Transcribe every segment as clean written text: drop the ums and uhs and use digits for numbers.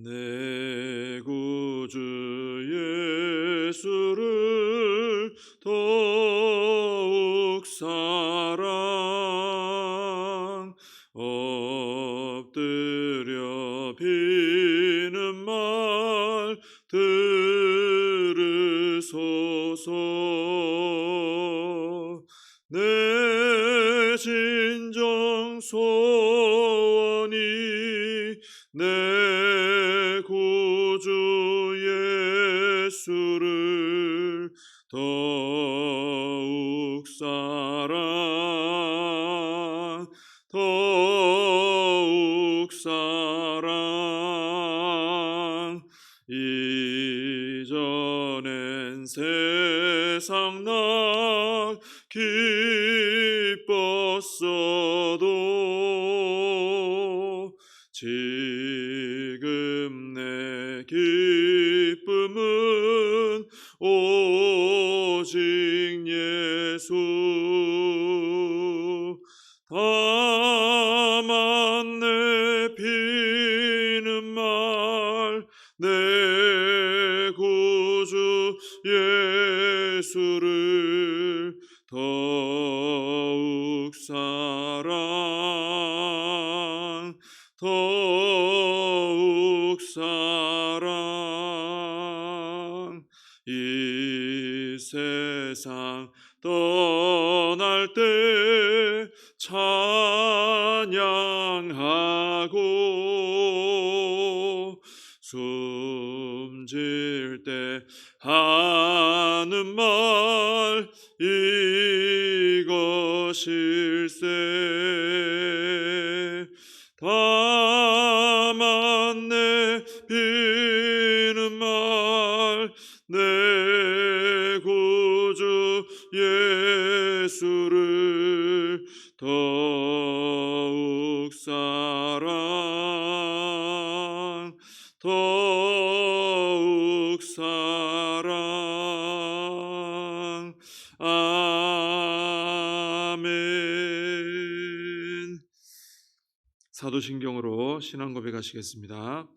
내 구주 예수를 더욱 사랑 엎드려 비는 말 들으소서. 내 진정 소원이 내 구주 예수를 더욱 사랑 더욱 사랑. 이전엔 세상 나 기뻤어도 지금 내 기쁨은 오직 예수. 다만 내 비는 말 내 구주 예수를 더욱 사랑 더욱 사랑. 이 세상 떠날 때 찬양하고 숨질 때 하는 말 이것일세. 다만 내 비는 말 내 구주 예수를 더욱 사랑 더욱 사랑. 아멘. 사도신경으로 신앙 고백하시겠습니다.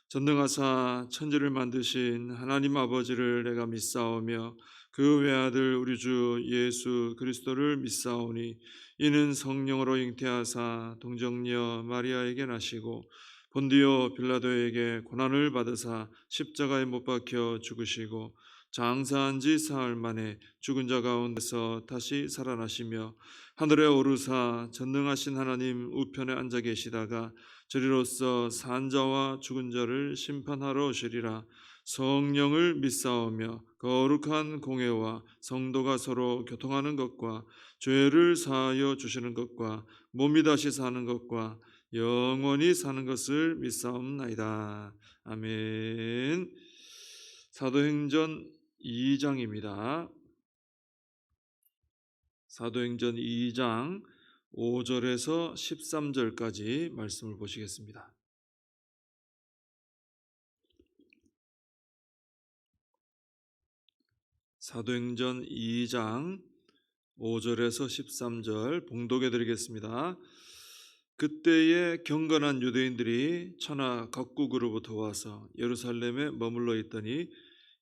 전능하사 천지를 만드신 하나님 아버지를 내가 믿사오며 그 외아들 우리 주 예수 그리스도를 믿사오니 이는 성령으로 잉태하사 동정녀 마리아에게 나시고 본디오 빌라도에게 고난을 받으사 십자가에 못 박혀 죽으시고 장사한 지 사흘 만에 죽은 자 가운데서 다시 살아나시며 하늘에 오르사 전능하신 하나님 우편에 앉아 계시다가 저리로서 산 자와 죽은 자를 심판하러 오시리라. 성령을 믿사오며 거룩한 공회와 성도가 서로 교통하는 것과 죄를 사하여 주시는 것과 몸이 다시 사는 것과 영원히 사는 것을 믿사옵나이다. 아멘. 사도행전 2장입니다. 사도행전 2장 5절에서 13절까지 말씀을 보시겠습니다. 사도행전 2장 5절에서 13절 봉독해 드리겠습니다. 그때에 경건한 유대인들이 천하 각국으로부터 와서 예루살렘에 머물러 있더니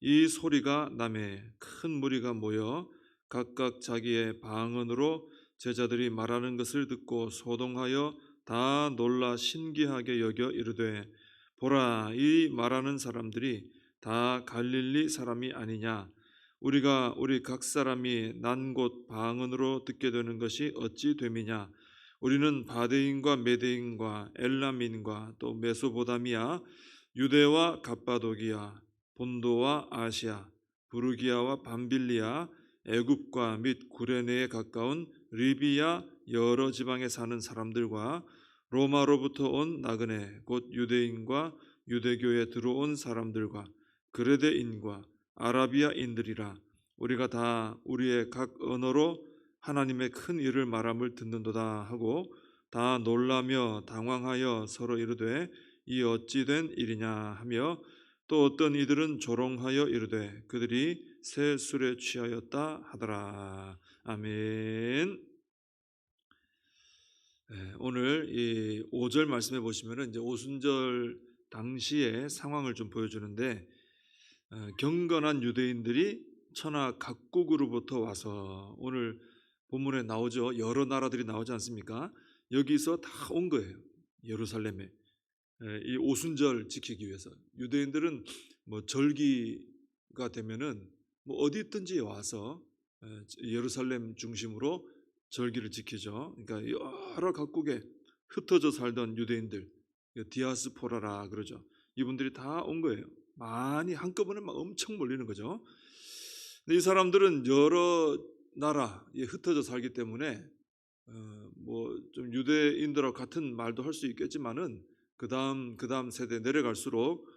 이 소리가 나매 큰 무리가 모여 각각 자기의 방언으로 제자들이 말하는 것을 듣고 소동하여 다 놀라 신기하게 여겨 이르되 보라, 이 말하는 사람들이 다 갈릴리 사람이 아니냐. 우리가 우리 각 사람이 난 곳 방언으로 듣게 되는 것이 어찌 됨이냐. 우리는 바데인과 메데인과 엘람인과 또 메소보다미아, 유대와 갑바도기아, 본도와 아시아, 부르기아와 밤빌리아, 애굽과 및 구레네에 가까운 리비아 여러 지방에 사는 사람들과 로마로부터 온 나그네 곧 유대인과 유대교에 들어온 사람들과 그레데인과 아라비아인들이라. 우리가 다 우리의 각 언어로 하나님의 큰 일을 말함을 듣는도다 하고 다 놀라며 당황하여 서로 이르되 이 어찌 된 일이냐 하며 또 어떤 이들은 조롱하여 이르되 그들이 새 술에 취하였다 하더라. 아멘. 오늘 이 5절 말씀해 보시면은 이제 오순절 당시의 상황을 좀 보여주는데 경건한 유대인들이 천하 각국으로부터 와서 오늘 본문에 나오죠. 여러 나라들이 나오지 않습니까? 여기서 다 온 거예요. 예루살렘에 이 오순절 지키기 위해서. 유대인들은 뭐 절기가 되면은 뭐 어디 있든지 와서 예루살렘 중심으로 절기를 지키죠. 그러니까 여러 각국에 흩어져 살던 유대인들, 디아스포라라 그러죠. 이분들이 다 온 거예요. 많이 한꺼번에 막 엄청 몰리는 거죠. 근데 이 사람들은 여러 나라에 흩어져 살기 때문에 뭐 좀 유대인들하고 같은 말도 할 수 있겠지만은 그 다음 세대 내려갈수록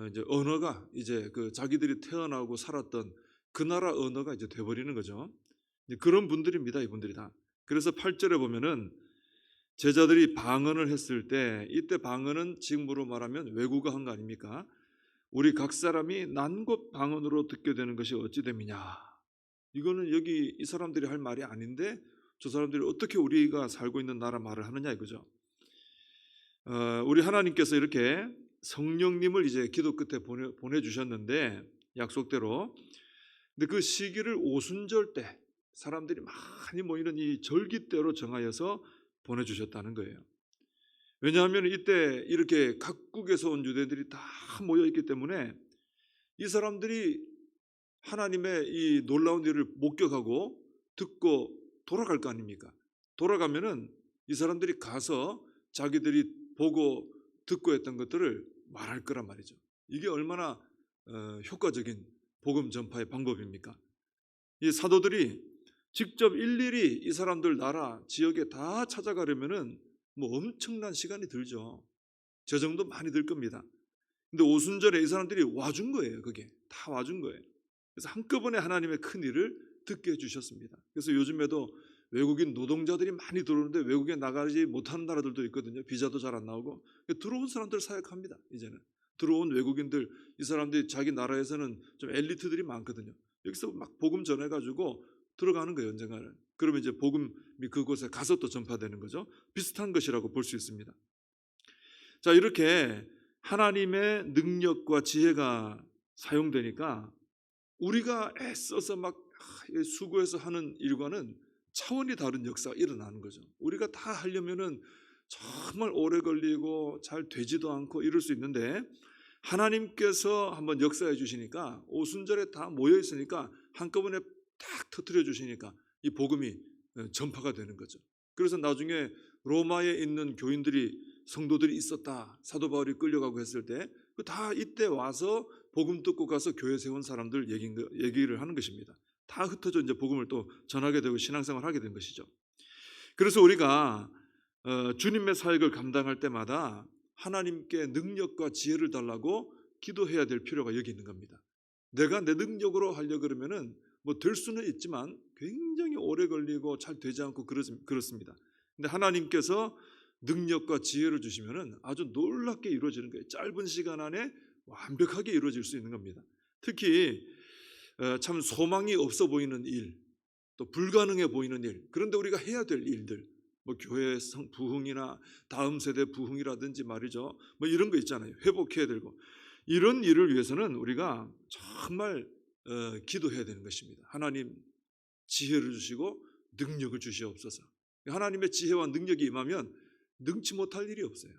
이제 언어가 이제 그 자기들이 태어나고 살았던 그 나라 언어가 이제 돼버리는 거죠. 그런 분들입니다, 이분들이 다. 그래서 8절에 보면은 제자들이 방언을 했을 때, 이때 방언은 지금으로 말하면 외국어 한 거 아닙니까? 우리 각 사람이 난곳 방언으로 듣게 되는 것이 어찌 됨이냐. 이거는 여기 이 사람들이 할 말이 아닌데 저 사람들이 어떻게 우리가 살고 있는 나라 말을 하느냐 이거죠. 우리 하나님께서 이렇게 성령님을 이제 기도 끝에 보내주셨는데 약속대로. 근데 그 시기를 오순절 때 사람들이 많이 모이는 이 절기 때로 정하여서 보내주셨다는 거예요. 왜냐하면 이때 이렇게 각국에서 온 유대인들이 다 모여 있기 때문에 이 사람들이 하나님의 이 놀라운 일을 목격하고 듣고 돌아갈 거 아닙니까? 돌아가면은 이 사람들이 가서 자기들이 보고 듣고 했던 것들을 말할 거란 말이죠. 이게 얼마나 효과적인 복음 전파의 방법입니까? 이 사도들이 직접 일일이 이 사람들 나라 지역에 다 찾아가려면은 뭐 엄청난 시간이 들죠. 저 정도 많이 들 겁니다. 근데 오순절에 이 사람들이 와준 거예요. 그게 다 와준 거예요. 그래서 한꺼번에 하나님의 큰 일을 듣게 해주셨습니다. 그래서 요즘에도 외국인 노동자들이 많이 들어오는데 외국에 나가지 못하는 나라들도 있거든요. 비자도 잘 안 나오고. 들어온 사람들 사역합니다. 이제는 들어온 외국인들, 이 사람들이 자기 나라에서는 좀 엘리트들이 많거든요. 여기서 막 복음 전해가지고 들어가는 거예요. 언젠가는. 그러면 이제 복음이 그곳에 가서 또 전파되는 거죠. 비슷한 것이라고 볼 수 있습니다. 자, 이렇게 하나님의 능력과 지혜가 사용되니까 우리가 애써서 막 수고해서 하는 일과는 차원이 다른 역사가 일어나는 거죠. 우리가 다 하려면은 정말 오래 걸리고 잘 되지도 않고 이럴 수 있는데 하나님께서 한번 역사해 주시니까 오순절에 다 모여 있으니까 한꺼번에 딱 터뜨려 주시니까 이 복음이 전파가 되는 거죠. 그래서 나중에 로마에 있는 교인들이 성도들이 있었다. 사도 바울이 끌려가고 했을 때 다 이때 와서 복음 듣고 가서 교회 세운 사람들 얘기를 하는 것입니다. 다 흩어져 이제 복음을 또 전하게 되고 신앙생활을 하게 된 것이죠. 그래서 우리가 주님의 사역을 감당할 때마다 하나님께 능력과 지혜를 달라고 기도해야 될 필요가 여기 있는 겁니다. 내가 내 능력으로 하려고 그러면은 뭐 될 수는 있지만 굉장히 오래 걸리고 잘 되지 않고 그렇습니다. 근데 하나님께서 능력과 지혜를 주시면은 아주 놀랍게 이루어지는 거예요. 짧은 시간 안에 완벽하게 이루어질 수 있는 겁니다. 특히 참 소망이 없어 보이는 일, 또 불가능해 보이는 일, 그런데 우리가 해야 될 일들, 뭐 교회 부흥이나 다음 세대 부흥이라든지 말이죠. 뭐 이런 거 있잖아요. 회복해야 되고 이런 일을 위해서는 우리가 정말 기도해야 되는 것입니다. 하나님 지혜를 주시고 능력을 주시옵소서. 하나님의 지혜와 능력이 임하면 능치 못할 일이 없어요.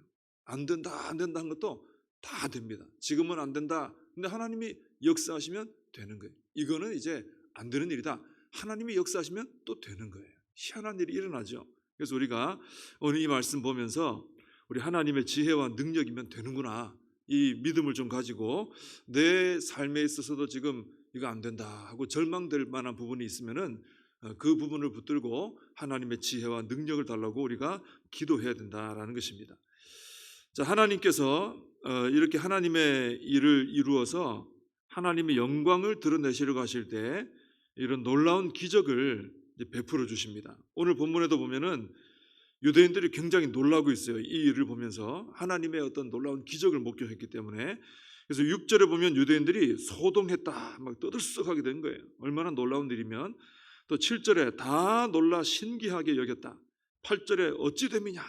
안 된다 하는 것도 다 됩니다. 지금은 안 된다. 근데 하나님이 역사하시면 되는 거예요. 이거는 이제 안 되는 일이다. 하나님이 역사하시면 또 되는 거예요. 희한한 일이 일어나죠. 그래서 우리가 오늘 이 말씀 보면서 우리 하나님의 지혜와 능력이면 되는구나. 이 믿음을 좀 가지고 내 삶에 있어서도 지금 이거 안 된다 하고 절망될 만한 부분이 있으면은 그 부분을 붙들고 하나님의 지혜와 능력을 달라고 우리가 기도해야 된다라는 것입니다. 자, 하나님께서 이렇게 하나님의 일을 이루어서 하나님의 영광을 드러내시려고 하실 때 이런 놀라운 기적을 베풀어 주십니다. 오늘 본문에도 보면은 유대인들이 굉장히 놀라고 있어요. 이 일을 보면서 하나님의 어떤 놀라운 기적을 목격했기 때문에. 그래서 6절에 보면 유대인들이 소동했다 막 떠들썩하게 된 거예요. 얼마나 놀라운 일이면. 또 7절에 다 놀라 신기하게 여겼다. 8절에 어찌 됨이냐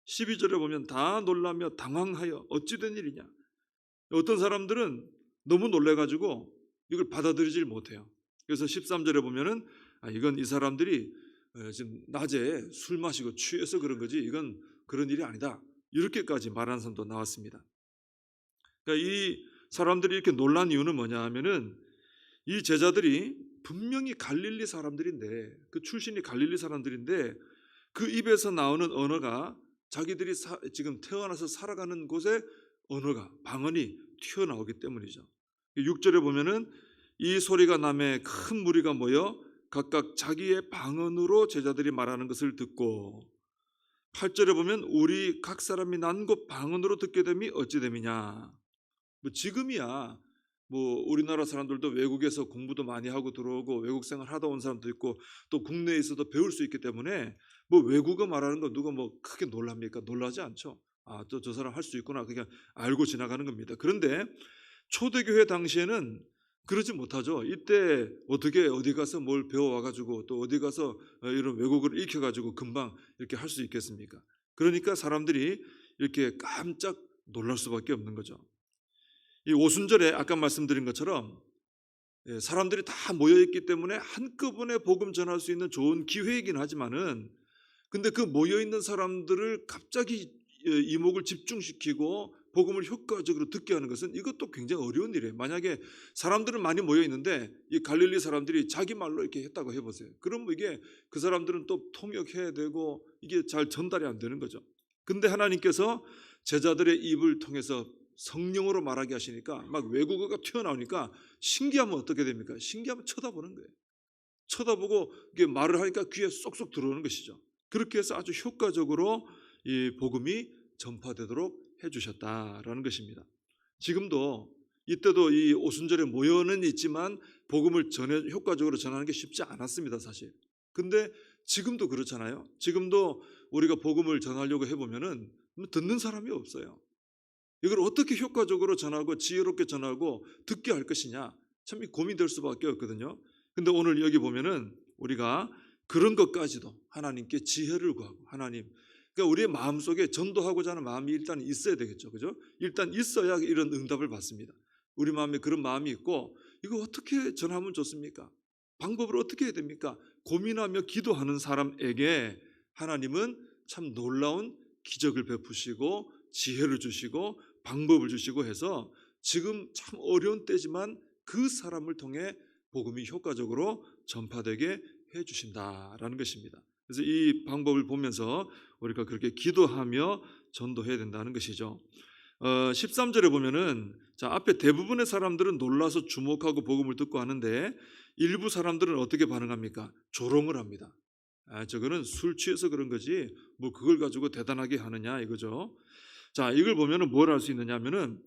12절에 보면 다 놀라며 당황하여 어찌 된 일이냐. 어떤 사람들은 너무 놀래가지고 이걸 받아들이질 못해요. 그래서 13절에 보면은 이건 이 사람들이 지금 낮에 술 마시고 취해서 그런 거지 이건 그런 일이 아니다. 이렇게까지 말하는 사람도 나왔습니다. 그러니까 이 사람들이 이렇게 놀란 이유는 뭐냐 하면은 이 제자들이 분명히 갈릴리 사람들인데 그 출신이 갈릴리 사람들인데 그 입에서 나오는 언어가 자기들이 지금 태어나서 살아가는 곳의 언어가 방언이 튀어나오기 때문이죠. 6절에 보면은 이 소리가 남에 큰 무리가 모여 각각 자기의 방언으로 제자들이 말하는 것을 듣고 8절에 보면 우리 각 사람이 난 곳 방언으로 듣게 됨이 어찌 됨이냐. 뭐 지금이야 뭐 우리나라 사람들도 외국에서 공부도 많이 하고 들어오고 외국 생활 하다 온 사람도 있고 또 국내에 있어도 배울 수 있기 때문에 뭐 외국어 말하는 거 누가 뭐 크게 놀랍니까? 놀라지 않죠. 또 저 사람 할 수 있구나 그냥 알고 지나가는 겁니다. 그런데 초대교회 당시에는 그러지 못하죠. 이때 어떻게 어디 가서 뭘 배워와 가지고 또 어디 가서 이런 외국어를 익혀 가지고 금방 이렇게 할 수 있겠습니까? 그러니까 사람들이 이렇게 깜짝 놀랄 수밖에 없는 거죠. 이 오순절에 아까 말씀드린 것처럼 사람들이 다 모여 있기 때문에 한꺼번에 복음 전할 수 있는 좋은 기회이긴 하지만은 근데 그 모여 있는 사람들을 갑자기 이목을 집중시키고 복음을 효과적으로 듣게 하는 것은 이것도 굉장히 어려운 일이에요. 만약에 사람들은 많이 모여 있는데 이 갈릴리 사람들이 자기 말로 이렇게 했다고 해보세요. 그럼 이게 그 사람들은 또 통역해야 되고 이게 잘 전달이 안 되는 거죠. 근데 하나님께서 제자들의 입을 통해서 성령으로 말하게 하시니까 막 외국어가 튀어나오니까 신기하면 어떻게 됩니까? 신기하면 쳐다보는 거예요. 쳐다보고 이게 말을 하니까 귀에 쏙쏙 들어오는 것이죠. 그렇게 해서 아주 효과적으로 이 복음이 전파되도록 해주셨다라는 것입니다. 지금도 이때도 이 오순절에 모여는 있지만 복음을 효과적으로 전하는 게 쉽지 않았습니다, 사실. 근데 지금도 그렇잖아요. 지금도 우리가 복음을 전하려고 해보면은 듣는 사람이 없어요. 이걸 어떻게 효과적으로 전하고 지혜롭게 전하고 듣게 할 것이냐 참 고민될 수밖에 없거든요. 근데 오늘 여기 보면은 우리가 그런 것까지도 하나님께 지혜를 구하고 하나님 그러니까 우리의 마음속에 전도하고자 하는 마음이 일단 있어야 되겠죠. 그죠? 일단 있어야 이런 응답을 받습니다. 우리 마음에 그런 마음이 있고 이거 어떻게 전하면 좋습니까? 방법을 어떻게 해야 됩니까? 고민하며 기도하는 사람에게 하나님은 참 놀라운 기적을 베푸시고 지혜를 주시고 방법을 주시고 해서 지금 참 어려운 때지만 그 사람을 통해 복음이 효과적으로 전파되게 해 주신다라는 것입니다. 그래서 이 방법을 보면서 우리가 그렇게 기도하며 전도해야 된다는 것이죠. 13절에 보면은 앞에 대부분의 사람들은 놀라서 주목하고 복음을 듣고 하는데 일부 사람들은 어떻게 반응합니까? 조롱을 합니다. 저거는 술 취해서 그런 거지 뭐 그걸 가지고 대단하게 하느냐 이거죠. 이걸 보면은 뭘 알 수 있느냐 하면은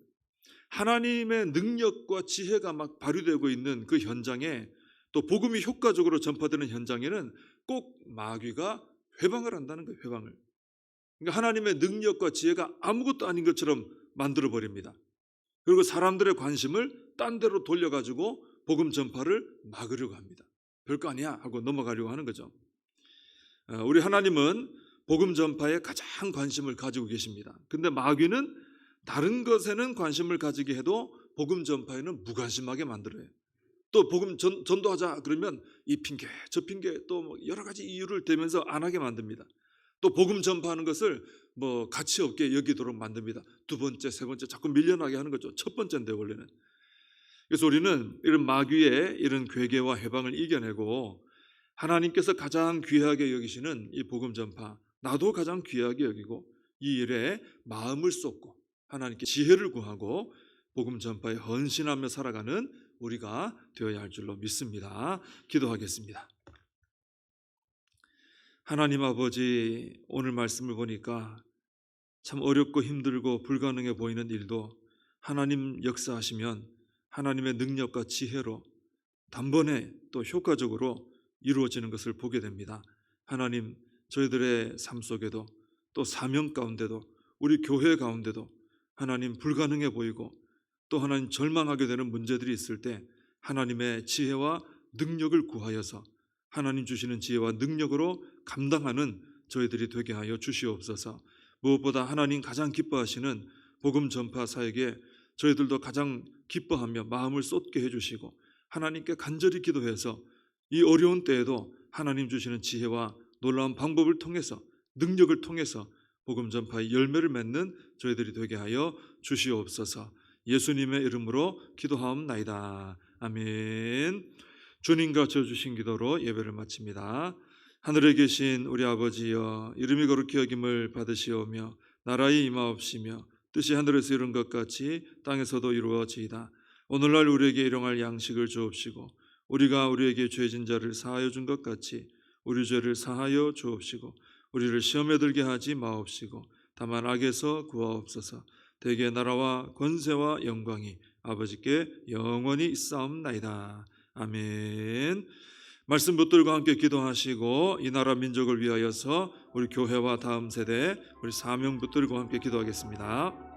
하나님의 능력과 지혜가 막 발휘되고 있는 그 현장에 또 복음이 효과적으로 전파되는 현장에는 꼭 마귀가 회방을 한다는 거예요. 회방을. 그러니까 하나님의 능력과 지혜가 아무것도 아닌 것처럼 만들어 버립니다. 그리고 사람들의 관심을 딴 데로 돌려가지고 복음 전파를 막으려고 합니다. 별거 아니야 하고 넘어가려고 하는 거죠. 우리 하나님은 복음 전파에 가장 관심을 가지고 계십니다. 근데 마귀는 다른 것에는 관심을 가지게 해도 복음 전파에는 무관심하게 만들어요. 또 복음 전도하자 그러면 이 핑계 저 핑계 또 여러 가지 이유를 대면서 안 하게 만듭니다. 또 복음 전파하는 것을 뭐 가치 없게 여기도록 만듭니다. 두 번째, 세 번째 자꾸 밀려나게 하는 거죠. 첫 번째인데 원래는. 그래서 우리는 이런 마귀의 이런 괴계와 해방을 이겨내고 하나님께서 가장 귀하게 여기시는 이 복음 전파 나도 가장 귀하게 여기고 이 일에 마음을 쏟고 하나님께 지혜를 구하고 복음 전파에 헌신하며 살아가는 우리가 되어야 할 줄로 믿습니다. 기도하겠습니다. 하나님 아버지, 오늘 말씀을 보니까 참 어렵고 힘들고 불가능해 보이는 일도 하나님 역사하시면 하나님의 능력과 지혜로 단번에 또 효과적으로 이루어지는 것을 보게 됩니다. 하나님, 저희들의 삶 속에도 또 사명 가운데도 우리 교회 가운데도 하나님 불가능해 보이고 또 하나님 절망하게 되는 문제들이 있을 때 하나님의 지혜와 능력을 구하여서 하나님 주시는 지혜와 능력으로 감당하는 저희들이 되게 하여 주시옵소서. 무엇보다 하나님 가장 기뻐하시는 복음 전파 사역에 저희들도 가장 기뻐하며 마음을 쏟게 해주시고 하나님께 간절히 기도해서 이 어려운 때에도 하나님 주시는 지혜와 놀라운 방법을 통해서 능력을 통해서 복음 전파의 열매를 맺는 저희들이 되게 하여 주시옵소서. 예수님의 이름으로 기도하옵나이다. 아멘. 주님과 저 주신 기도로 예배를 마칩니다. 하늘에 계신 우리 아버지여, 이름이 거룩히 여김을 받으시오며 나라의 임하옵시며 뜻이 하늘에서 이룬 것 같이 땅에서도 이루어지이다. 오늘날 우리에게 일용할 양식을 주옵시고 우리가 우리에게 죄진 자를 사하여 준 것 같이 우리 죄를 사하여 주옵시고 우리를 시험에 들게 하지 마옵시고 다만 악에서 구하옵소서. 대개 나라와 권세와 영광이 아버지께 영원히 있사옵나이다. 아멘. 말씀 붙들고 함께 기도하시고 이 나라 민족을 위하여서 우리 교회와 다음 세대 우리 사명 붙들고 함께 기도하겠습니다.